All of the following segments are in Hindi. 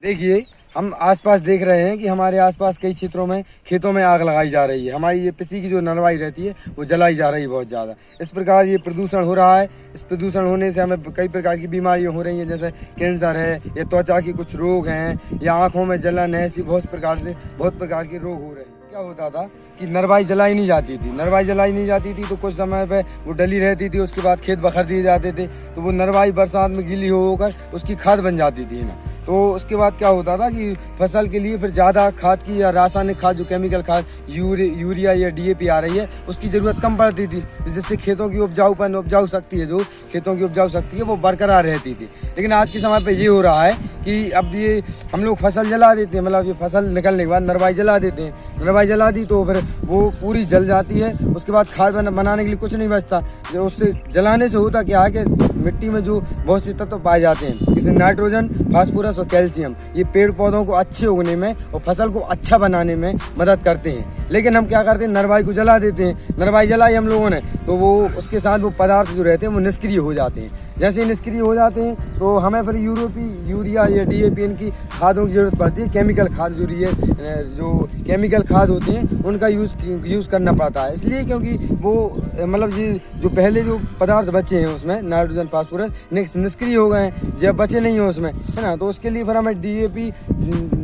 देखिए, हम आसपास देख रहे हैं कि हमारे आसपास कई क्षेत्रों में खेतों में आग लगाई जा रही है। हमारी ये पिसी की जो नरवाई रहती है वो जलाई जा रही है बहुत ज़्यादा। इस प्रकार ये प्रदूषण हो रहा है। इस प्रदूषण होने से हमें कई प्रकार की बीमारियां हो रही हैं, जैसे कैंसर है या त्वचा के कुछ रोग हैं या आँखों में जलन है। ऐसी बहुत प्रकार के रोग हो रहे हैं। क्या होता था कि नरवाई जलाई नहीं जाती थी तो कुछ समय पे वो डली रहती थी। उसके बाद खेत बखर दिए जाते थे तो वो नरवाई बरसात में गीली होकर उसकी खाद बन जाती थी ना। तो उसके बाद क्या होता था कि फसल के लिए फिर ज़्यादा खाद की या रासायनिक खाद, जो केमिकल खाद यूरिया या डीएपी आ रही है, उसकी ज़रूरत कम पड़ती थी, जिससे खेतों की उपजाऊ शक्ति है वो बरकरार रहती थी। लेकिन आज के समय पे ये हो रहा है कि अब ये हम लोग फसल जला देते हैं, मतलब ये फसल निकलने के बाद नरवाई जला देते हैं। नरवाई जला दी तो फिर वो पूरी जल जाती है। उसके बाद खाद बनाने के लिए कुछ नहीं बचता। जो उससे जलाने से होता क्या है कि मिट्टी में जो बहुत से तत्व पाए जाते हैं, जैसे नाइट्रोजन, फास्फोरस और कैल्शियम, ये पेड़ पौधों को अच्छे उगने में और फसल को अच्छा बनाने में मदद करते हैं। लेकिन हम क्या करते हैं, नरवाई को जला देते हैं। नरवाई जलाई हम लोगों ने तो वो उसके साथ वो पदार्थ जो रहते हैं वो निष्क्रिय हो जाते हैं। जैसे निष्क्रिय हो जाते हैं तो हमें फिर यूरिया या डीएपी इनकी खादों की जरूरत पड़ती है। केमिकल खाद जो केमिकल खाद होते हैं उनका यूज़ करना पड़ता है। इसलिए क्योंकि वो मतलब ये जो पहले जो पदार्थ बचे हैं उसमें नाइट्रोजन, फास्फोरस निष्क्रिय हो गए हैं, जब बचे नहीं हो उसमें, है ना। तो उसके लिए फिर हमें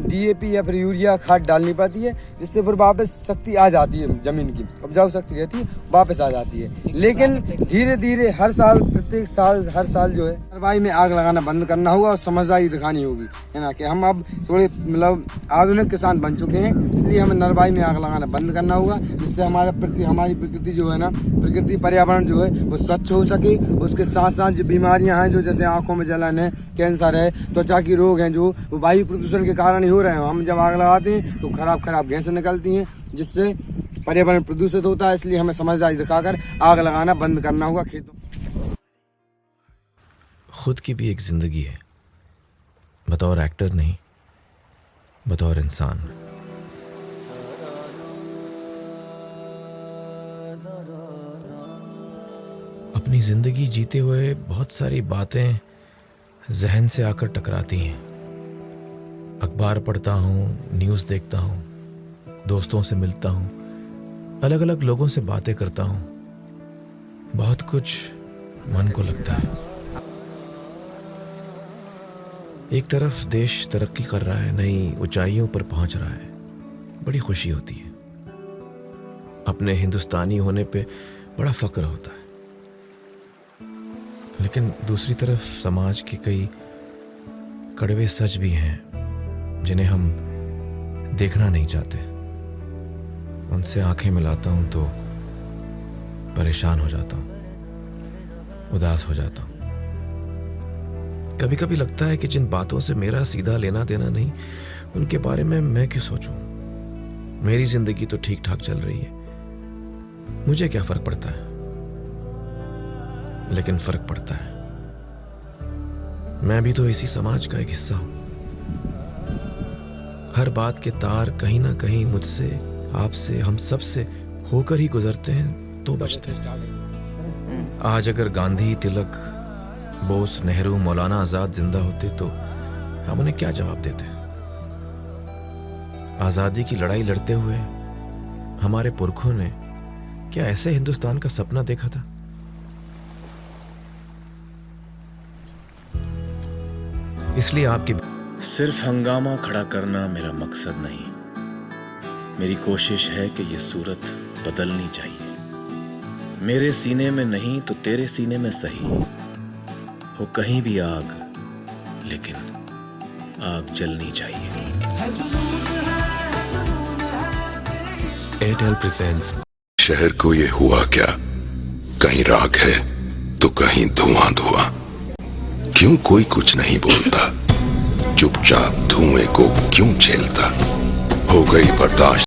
डीएपी या फिर यूरिया खाद डालनी पड़ती है, जिससे फिर वापस शक्ति आ जाती है, ज़मीन की उपजाऊ शक्ति रहती है वापस आ जाती है। लेकिन धीरे धीरे हर साल जो है नरवाई में आग लगाना बंद करना होगा और समझदारी दिखानी होगी, है ना। कि हम अब थोड़े मतलब आधुनिक किसान बन चुके हैं, इसलिए हमें नरवाई में आग लगाना बंद करना होगा, जिससे हमारी प्रकृति जो है ना, प्रकृति पर्यावरण जो है वो स्वच्छ हो सके। उसके साथ साथ जो बीमारियां हैं, जो जैसे आंखों में जलन है, कैंसर है, त्वचा की रोग हैं, जो वो वायु प्रदूषण के कारण ही हो रहे हैं। हम जब आग लगाते हैं तो खराब गैसें निकलती हैं, जिससे पर्यावरण प्रदूषित होता है। इसलिए हमें समझदारी दिखाकर आग लगाना बंद करना होगा खेतों। खुद की भी एक जिंदगी है, बतौर एक्टर नहीं, बतौर इंसान। अपनी जिंदगी जीते हुए बहुत सारी बातें जहन से आकर टकराती हैं। अखबार पढ़ता हूँ, न्यूज़ देखता हूँ, दोस्तों से मिलता हूँ, अलग अलग लोगों से बातें करता हूँ। बहुत कुछ मन को लगता है। एक तरफ देश तरक्की कर रहा है, नई ऊंचाइयों पर पहुंच रहा है, बड़ी खुशी होती है। अपने हिंदुस्तानी होने पे बड़ा फक्र होता है। लेकिन दूसरी तरफ समाज के कई कड़वे सच भी हैं जिन्हें हम देखना नहीं चाहते। उनसे आंखें मिलाता हूं तो परेशान हो जाता हूं, उदास हो जाता हूं। कभी कभी लगता है कि जिन बातों से मेरा सीधा लेना देना नहीं, उनके बारे में मैं क्यों सोचूं। मेरी जिंदगी तो ठीक ठाक चल रही है, मुझे क्या फर्क पड़ता है। लेकिन फर्क पड़ता है। मैं भी तो इसी समाज का एक हिस्सा हूं। हर बात के तार कहीं ना कहीं मुझसे, आपसे, हम सब से होकर ही गुजरते हैं तो बचते हैं। आज अगर गांधी, तिलक, बोस, नेहरू, मौलाना आजाद जिंदा होते तो हम उन्हें क्या जवाब देते। आजादी की लड़ाई लड़ते हुए हमारे पुरखों ने क्या ऐसे हिंदुस्तान का सपना देखा था। इसलिए आपकी सिर्फ हंगामा खड़ा करना मेरा मकसद नहीं। मेरी कोशिश है कि ये सूरत बदलनी चाहिए। मेरे सीने में नहीं तो तेरे सीने में सही हो कहीं भी आग, लेकिन आग जलनी चाहिए। Airtel presents. शहर को ये हुआ क्या, कहीं राख है तो कहीं धुआं। क्यों कोई कुछ नहीं बोलता, चुपचाप धुएं को क्यों झेलता। हो गई बर्दाश्त